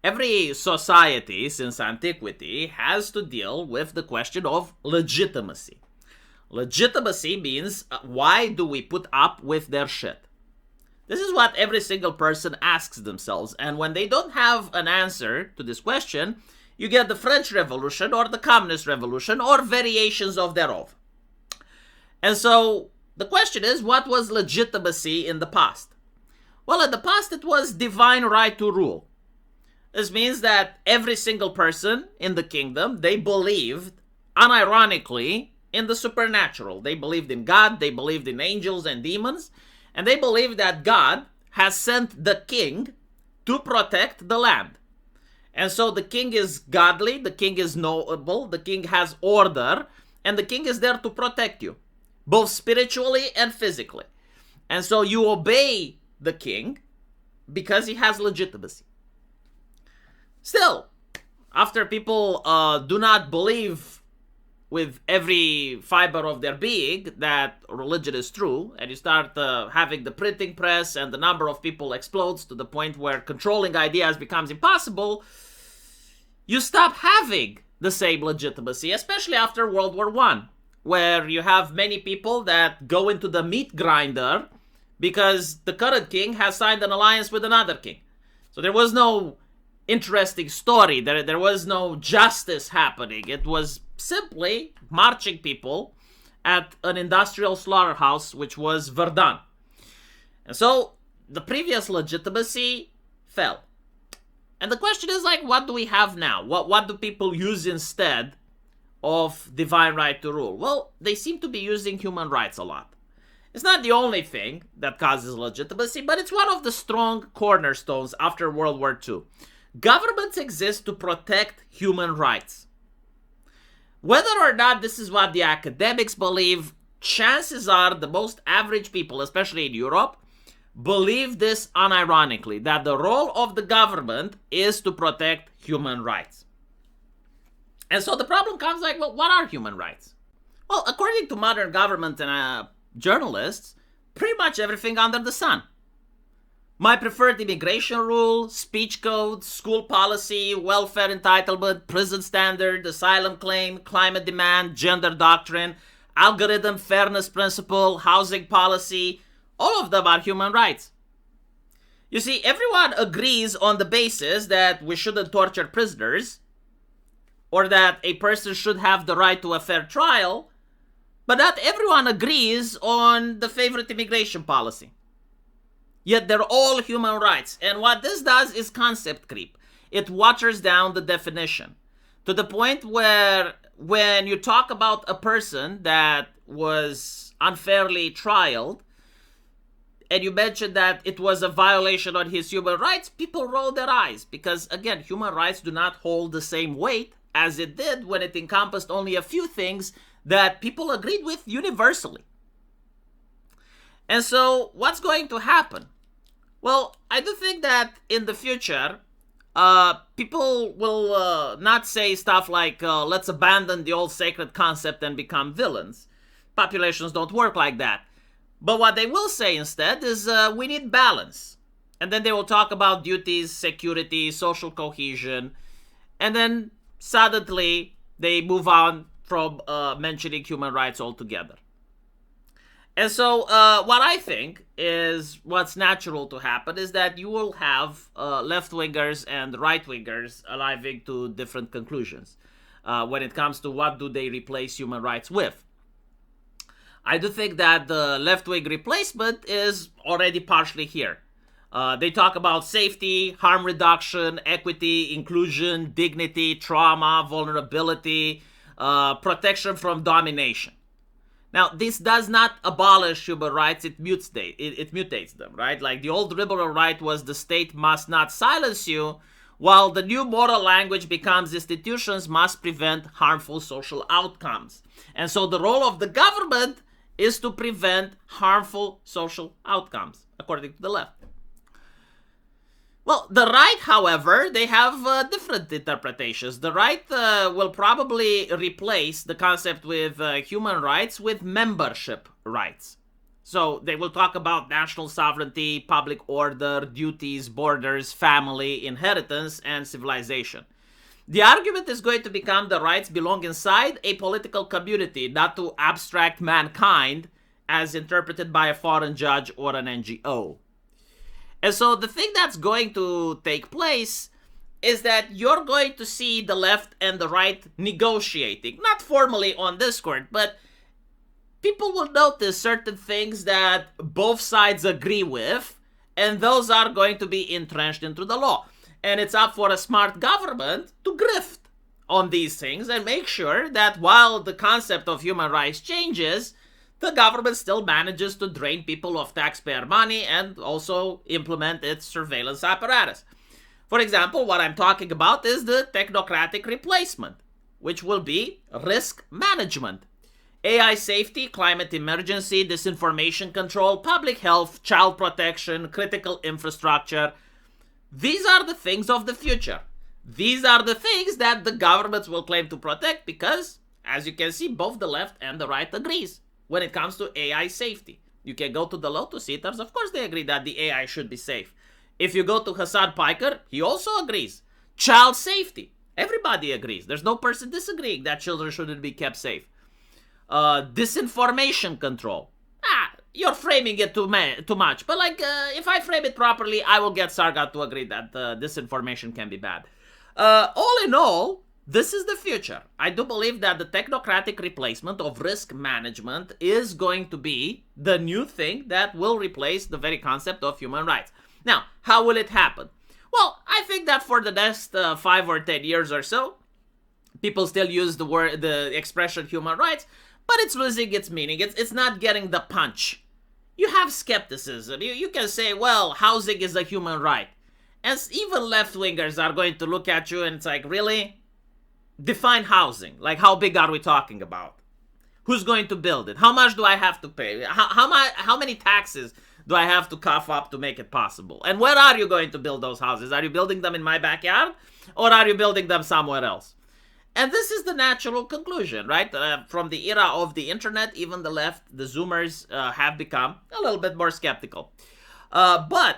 Every society since antiquity has to deal with the question of legitimacy. Legitimacy means why do we put up with their shit? This is what every single person asks themselves, and when they don't have an answer to this question, you get the French Revolution or the Communist Revolution or variations of thereof. And so the question is, what was legitimacy in the past? Well, in the past it was divine right to rule. This means that every single person in the kingdom, they believed, unironically, in the supernatural. They believed in God, they believed in angels and demons, and they believed that God has sent the king to protect the land. And so the king is godly, the king is noble, the king has order, and the king is there to protect you, both spiritually and physically. And so you obey the king because he has legitimacy. Still, after people do not believe with every fiber of their being that religion is true, and you start having the printing press and the number of people explodes to the point where controlling ideas becomes impossible, you stop having the same legitimacy, especially after World War I, where you have many people that go into the meat grinder because the current king has signed an alliance with another king. So there was no interesting story. There was no justice happening. It was simply marching people at an industrial slaughterhouse, which was Verdun. And so the previous legitimacy fell. And the question is, like, what do we have now? What do people use instead of divine right to rule? Well, they seem to be using human rights a lot. It's not the only thing that causes legitimacy, but it's one of the strong cornerstones after World War II. Governments exist to protect human rights. Whether or not this is what the academics believe, chances are the most average people, especially in Europe, believe this unironically, that the role of the government is to protect human rights. And so the problem comes like, well, what are human rights? Well, according to modern government and journalists, pretty much everything under the sun. My preferred immigration rule, speech code, school policy, welfare entitlement, prison standard, asylum claim, climate demand, gender doctrine, algorithm fairness principle, housing policy, all of them are human rights. You see, everyone agrees on the basis that we shouldn't torture prisoners, or that a person should have the right to a fair trial, but not everyone agrees on the favorite immigration policy. Yet they're all human rights. And what this does is concept creep. It waters down the definition to the point where when you talk about a person that was unfairly trialed and you mention that it was a violation on his human rights, people roll their eyes because, again, human rights do not hold the same weight as it did when it encompassed only a few things that people agreed with universally. And so what's going to happen? Well, I do think that in the future, people will not say stuff like, let's abandon the old sacred concept and become villains. Populations don't work like that. But what they will say instead is, we need balance. And then they will talk about duties, security, social cohesion. And then suddenly they move on from mentioning human rights altogether. And so what I think is what's natural to happen is that you will have left-wingers and right-wingers arriving to different conclusions when it comes to what do they replace human rights with. I do think that the left-wing replacement is already partially here. They talk about safety, harm reduction, equity, inclusion, dignity, trauma, vulnerability, protection from domination. Now, this does not abolish human rights, it mutates them, right? Like the old liberal right was the state must not silence you, while the new moral language becomes institutions must prevent harmful social outcomes. And so the role of the government is to prevent harmful social outcomes, according to the left. Well, the right, however, they have different interpretations. The right will probably replace the concept with human rights with membership rights. So they will talk about national sovereignty, public order, duties, borders, family, inheritance, and civilization. The argument is going to become the rights belong inside a political community, not to abstract mankind as interpreted by a foreign judge or an NGO. And so the thing that's going to take place is that you're going to see the left and the right negotiating, not formally on Discord, but people will notice certain things that both sides agree with, and those are going to be entrenched into the law. And it's up for a smart government to grift on these things and make sure that while the concept of human rights changes, the government still manages to drain people of taxpayer money and also implement its surveillance apparatus. For example, what I'm talking about is the technocratic replacement, which will be risk management. AI safety, climate emergency, disinformation control, public health, child protection, critical infrastructure. These are the things of the future. These are the things that the governments will claim to protect because, as you can see, both the left and the right agrees when it comes to AI safety. You can go to the Lotus Eaters, of course they agree that the AI should be safe. If you go to Hassan Piker, he also agrees. Child safety, everybody agrees. There's no person disagreeing that children shouldn't be kept safe. Disinformation control. You're framing it too much. But if I frame it properly, I will get Sargat to agree that disinformation can be bad. All in all, this is the future. I do believe that the technocratic replacement of risk management is going to be the new thing that will replace the very concept of human rights. Now, how will it happen? Well, I think that for the next 5 or 10 years or so, people still use the expression human rights, but it's losing its meaning. It's not getting the punch. You have skepticism. You can say, well, housing is a human right. And even left-wingers are going to look at you and it's like, really? Define housing. Like, how big are we talking about? Who's going to build it? How much do I have to pay? How many taxes do I have to cough up to make it possible? And where are you going to build those houses? Are you building them in my backyard? Or are you building them somewhere else? And this is the natural conclusion, right? From the era of the internet, even the left, the Zoomers, have become a little bit more skeptical. But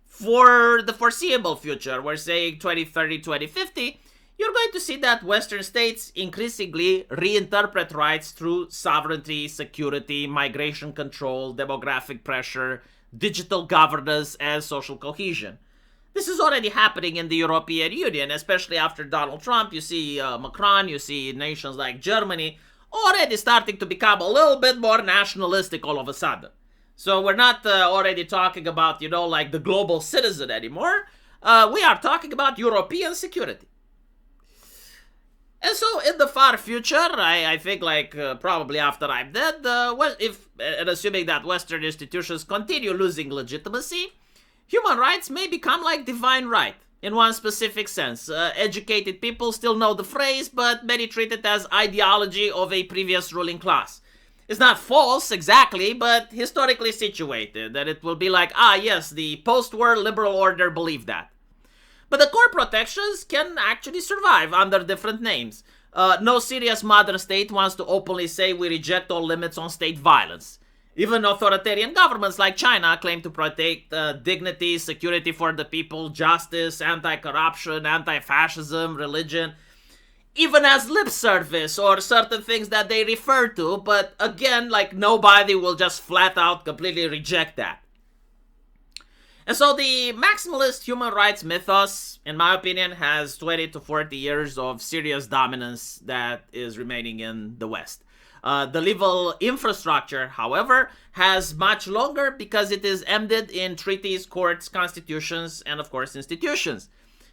for the foreseeable future, we're saying 2030, 2050, you're going to see that Western states increasingly reinterpret rights through sovereignty, security, migration control, demographic pressure, digital governance, and social cohesion. This is already happening in the European Union, especially after Donald Trump. You see Macron, you see nations like Germany already starting to become a little bit more nationalistic all of a sudden. So we're not already talking about, like the global citizen anymore. We are talking about European security. And so in the far future, I think probably after I'm dead, and assuming that Western institutions continue losing legitimacy, human rights may become like divine right in one specific sense. Educated people still know the phrase, but many treat it as ideology of a previous ruling class. It's not false exactly, but historically situated, that it will be like, yes, the post-war liberal order believed that. But the core protections can actually survive under different names. No serious modern state wants to openly say we reject all limits on state violence. Even authoritarian governments like China claim to protect dignity, security for the people, justice, anti-corruption, anti-fascism, religion, even as lip service or certain things that they refer to. But again, nobody will just flat out completely reject that. And so the maximalist human rights mythos, in my opinion, has 20 to 40 years of serious dominance that is remaining in the West. The legal infrastructure, however, has much longer because it is embedded in treaties, courts, constitutions, and of course institutions.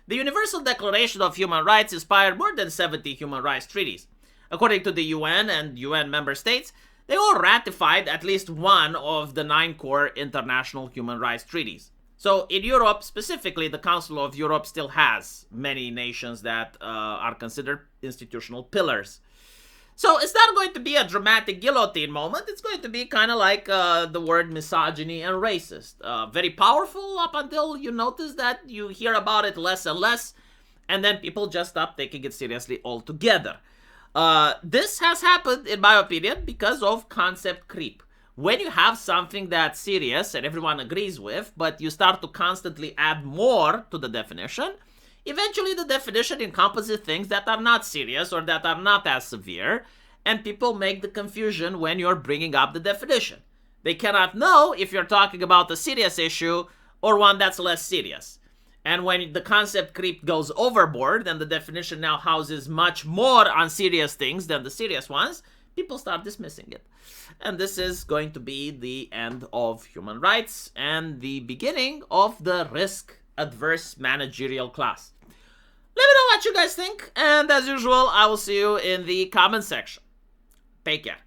The Universal Declaration of Human Rights inspired more than 70 human rights treaties. According to the UN and UN member states, they all ratified at least one of the 9 core international human rights treaties. So in Europe, specifically, the Council of Europe still has many nations that are considered institutional pillars. So it's not going to be a dramatic guillotine moment. It's going to be kind of like the word misogyny and racist. Very powerful up until you notice that you hear about it less and less, and then people just stop taking it seriously altogether. This has happened, in my opinion, because of concept creep. When you have something that's serious and everyone agrees with, but you start to constantly add more to the definition, eventually the definition encompasses things that are not serious or that are not as severe, and people make the confusion when you're bringing up the definition. They cannot know if you're talking about a serious issue or one that's less serious. And when the concept creep goes overboard and the definition now houses much more unserious things than the serious ones, people start dismissing it. And this is going to be the end of human rights and the beginning of the risk-adverse managerial class. Let me know what you guys think, and as usual, I will see you in the comment section. Take care.